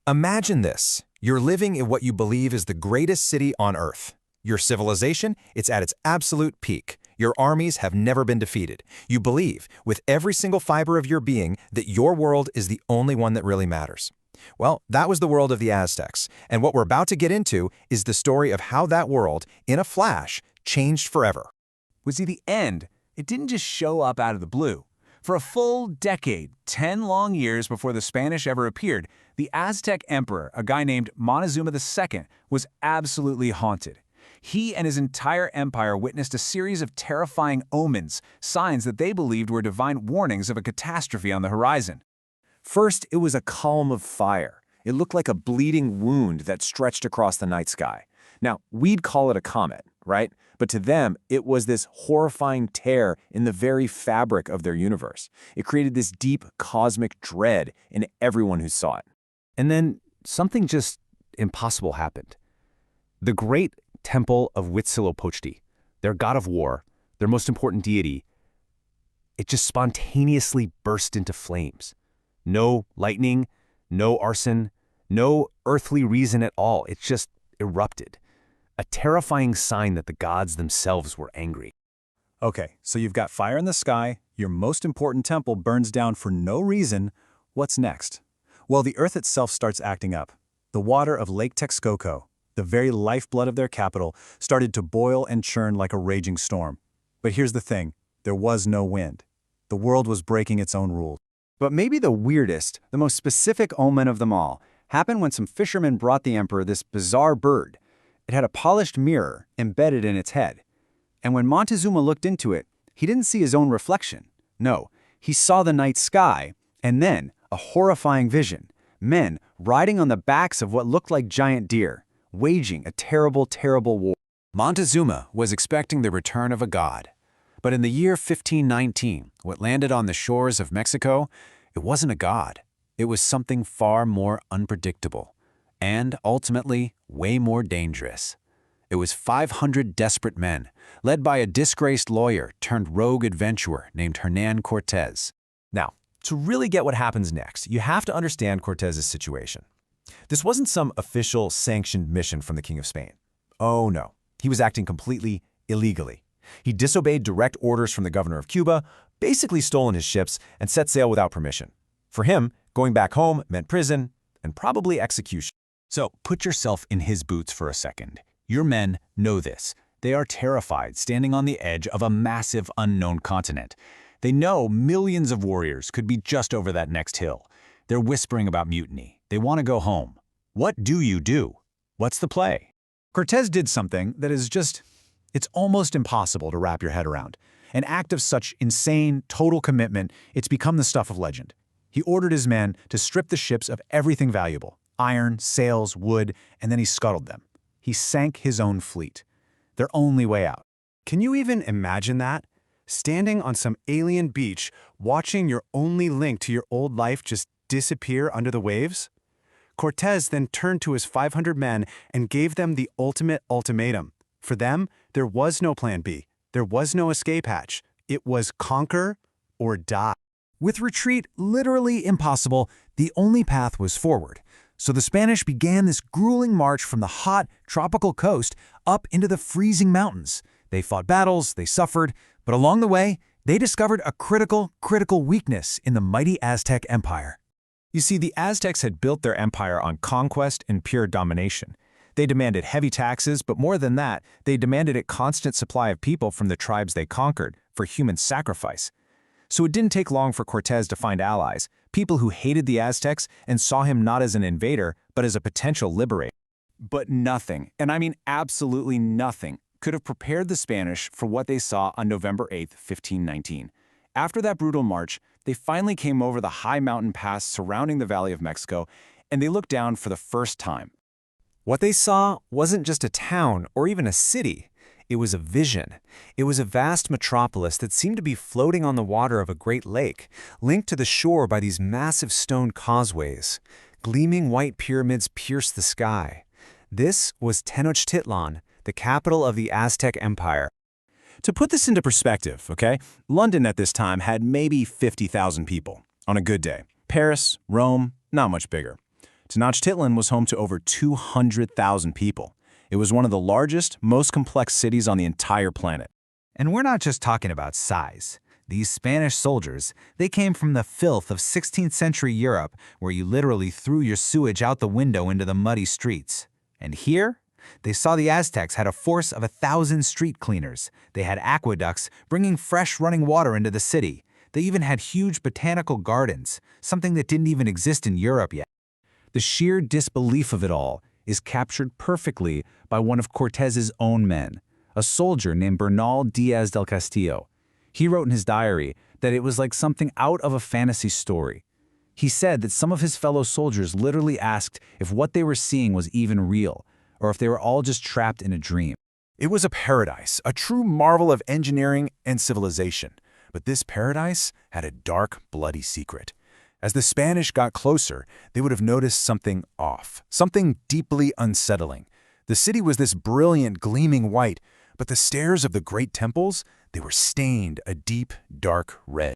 Imagine this. You're living in what you believe is the greatest city on Earth. Your civilization, it's at its absolute peak. Your armies have never been defeated. You believe, with every single fiber of your being, that your world is the only one that really matters. Well, that was the world of the Aztecs, and what we're about to get into is the story of how that world, in a flash, changed forever. Was he the end? It didn't just show up out of the blue. For a full decade, 10 long years before the Spanish ever appeared, the Aztec Emperor, a guy named Montezuma II, was absolutely haunted. He and his entire empire witnessed a series of terrifying omens, signs that they believed were divine warnings of a catastrophe on the horizon. First, it was a column of fire. It looked like a bleeding wound that stretched across the night sky. Now, we'd call it a comet, right? But to them, it was this horrifying tear in the very fabric of their universe. It created this deep cosmic dread in everyone who saw it. And then something just impossible happened. The great temple of Huitzilopochtli, their god of war, their most important deity, it just spontaneously burst into flames. No lightning, no arson, no earthly reason at all. It just erupted. A terrifying sign that the gods themselves were angry. Okay, so you've got fire in the sky, your most important temple burns down for no reason. What's next? Well, the earth itself starts acting up. The water of Lake Texcoco, the very lifeblood of their capital, started to boil and churn like a raging storm. But here's the thing, there was no wind. The world was breaking its own rules. But maybe the weirdest, the most specific omen of them all, happened when some fishermen brought the emperor this bizarre bird. It had a polished mirror embedded in its head. And when Montezuma looked into it, he didn't see his own reflection. No, he saw the night sky, and then a horrifying vision. Men riding on the backs of what looked like giant deer, waging a terrible, terrible war. Montezuma was expecting the return of a god. But in the year 1519, what landed on the shores of Mexico, it wasn't a god. It was something far more unpredictable, and ultimately way more dangerous. It was 500 desperate men, led by a disgraced lawyer turned rogue adventurer named Hernán Cortés. Now, to really get what happens next, you have to understand Cortés's situation. This wasn't some official sanctioned mission from the King of Spain. Oh no, he was acting completely illegally. He disobeyed direct orders from the governor of Cuba, basically stolen his ships, and set sail without permission. For him, going back home meant prison and probably execution. So put yourself in his boots for a second. Your men know this. They are terrified, standing on the edge of a massive unknown continent. They know millions of warriors could be just over that next hill. They're whispering about mutiny. They want to go home. What do you do? What's the play? Cortés did something that is just, it's almost impossible to wrap your head around. An act of such insane, total commitment, it's become the stuff of legend. He ordered his men to strip the ships of everything valuable, iron, sails, wood, and then he scuttled them. He sank his own fleet. Their only way out. Can you even imagine that? Standing on some alien beach, watching your only link to your old life just disappear under the waves? Cortés then turned to his 500 men and gave them the ultimate ultimatum. For them, there was no plan B. There was no escape hatch. It was conquer or die. With retreat literally impossible, the only path was forward. So the Spanish began this grueling march from the hot, tropical coast up into the freezing mountains. They fought battles, they suffered, but along the way, they discovered a critical weakness in the mighty Aztec Empire. You see, the Aztecs had built their empire on conquest and pure domination. They demanded heavy taxes, but more than that, they demanded a constant supply of people from the tribes they conquered for human sacrifice. So it didn't take long for Cortés to find allies, people who hated the Aztecs and saw him not as an invader, but as a potential liberator. But nothing, and I mean absolutely nothing, could have prepared the Spanish for what they saw on November 8, 1519. After that brutal march, they finally came over the high mountain pass surrounding the Valley of Mexico, and they looked down for the first time. What they saw wasn't just a town or even a city. It was a vision. It was a vast metropolis that seemed to be floating on the water of a great lake, linked to the shore by these massive stone causeways. Gleaming white pyramids pierced the sky. This was Tenochtitlan, the capital of the Aztec Empire. To put this into perspective, okay, London at this time had maybe 50,000 people on a good day. Paris, Rome, not much bigger. Tenochtitlan was home to over 200,000 people. It was one of the largest, most complex cities on the entire planet. And we're not just talking about size. These Spanish soldiers, they came from the filth of 16th century Europe, where you literally threw your sewage out the window into the muddy streets. And here, they saw the Aztecs had a force of 1,000 street cleaners. They had aqueducts bringing fresh running water into the city. They even had huge botanical gardens, something that didn't even exist in Europe yet. The sheer disbelief of it all is captured perfectly by one of Cortés's own men, a soldier named Bernal Diaz del Castillo. He wrote in his diary that it was like something out of a fantasy story. He said that some of his fellow soldiers literally asked if what they were seeing was even real, or if they were all just trapped in a dream. It was a paradise, a true marvel of engineering and civilization. But this paradise had a dark, bloody secret. As the Spanish got closer, they would have noticed something off, something deeply unsettling. The city was this brilliant, gleaming white, but the stairs of the great temples, they were stained a deep, dark red.